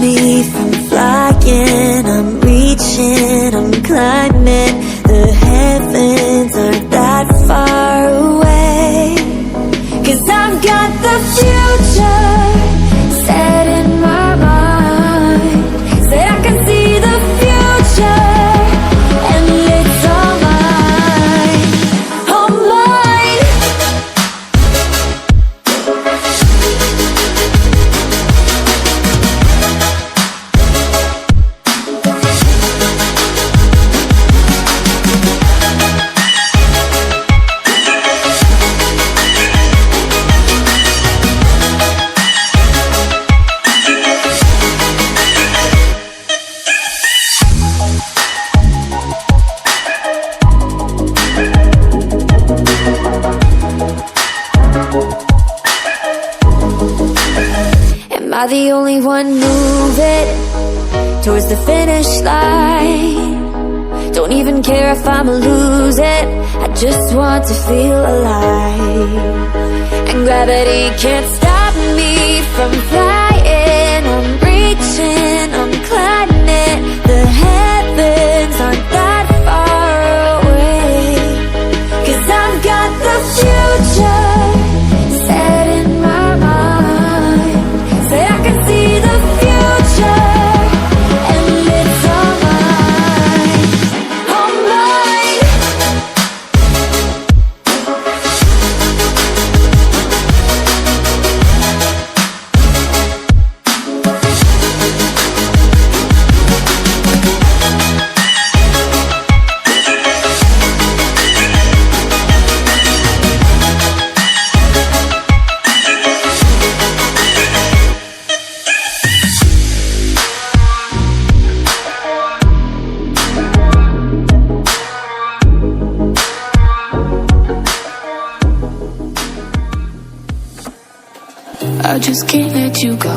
me from flying. I'm reaching, I'm climbing. The heavens aren't that far away. 'Cause I've got the future set in my mind. Said I can see the future, and it's all mine, all mine. Am I the only one moving towards the finish line? Don't even care if I'ma lose it, I just want to feel alive. And gravity can't stop me from flying. I'm reaching, I'm climbing. The heavens aren't that far away. 'Cause I've got the future set in my mind. Say I can see the future, and it's all mine, all mine. I just can't let you go.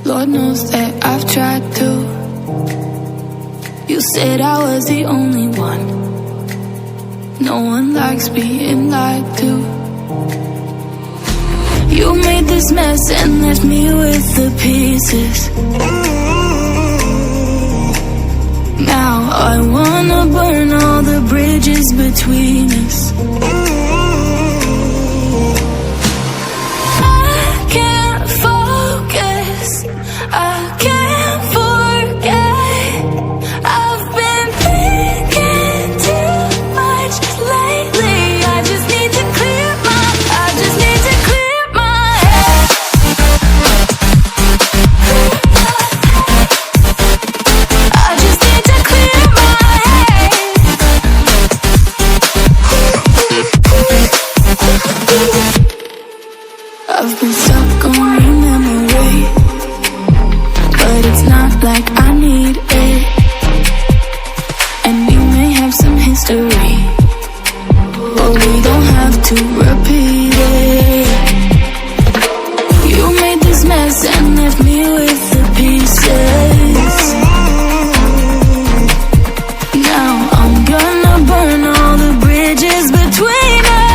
Lord knows that I've tried to. You said I was the only one. No one likes being lied to. You made this mess and left me with the pieces. Now I wanna burn all the bridges between us. I can't forget. I've been thinking too much lately. I just need to clear my head. I just need to clear my head. I've been stuck on your memory, but it's not like I need it. And we may have some history, but we don't have to repeat it. You made this mess and left me with the pieces. Now I'm gonna burn all the bridges between us.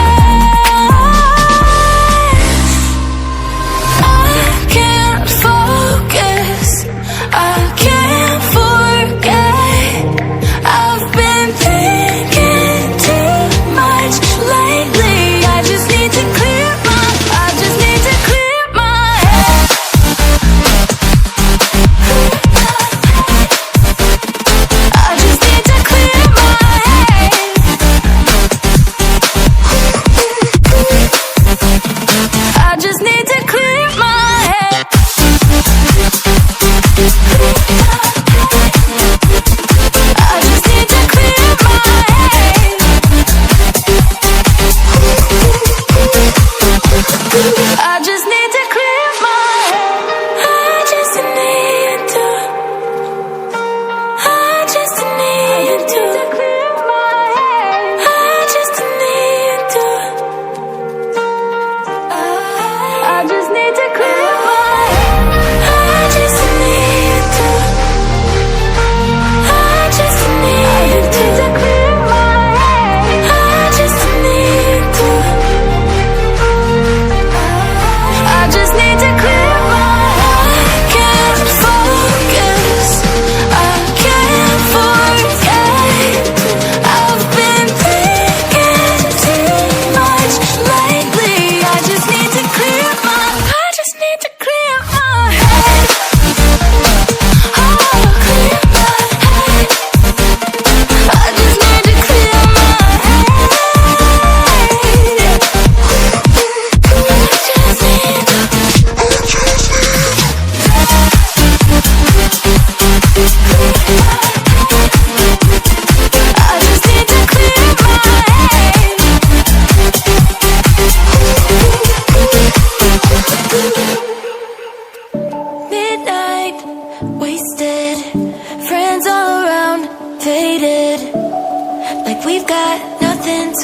I can't focus, I can't forget. I've been thinking too much lately. I just need to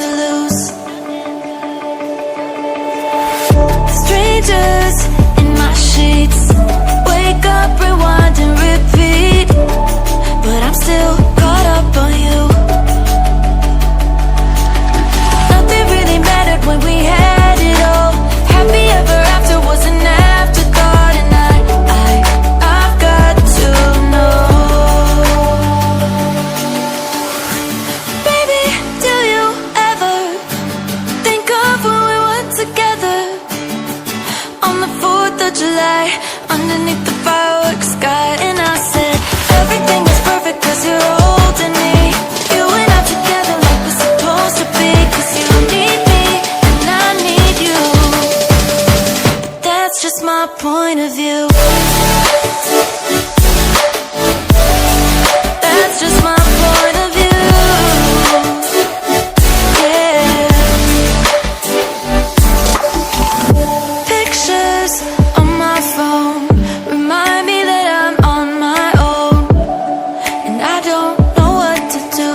to lose. Strangers in my sheets, wake up, rewind and repeat, but I'm still caught up on you. Nothing really mattered when we had it all. Happy ever after was an afterthought, and I've got to know. Baby, do you ever think of when we were together on the 4th of July, underneath the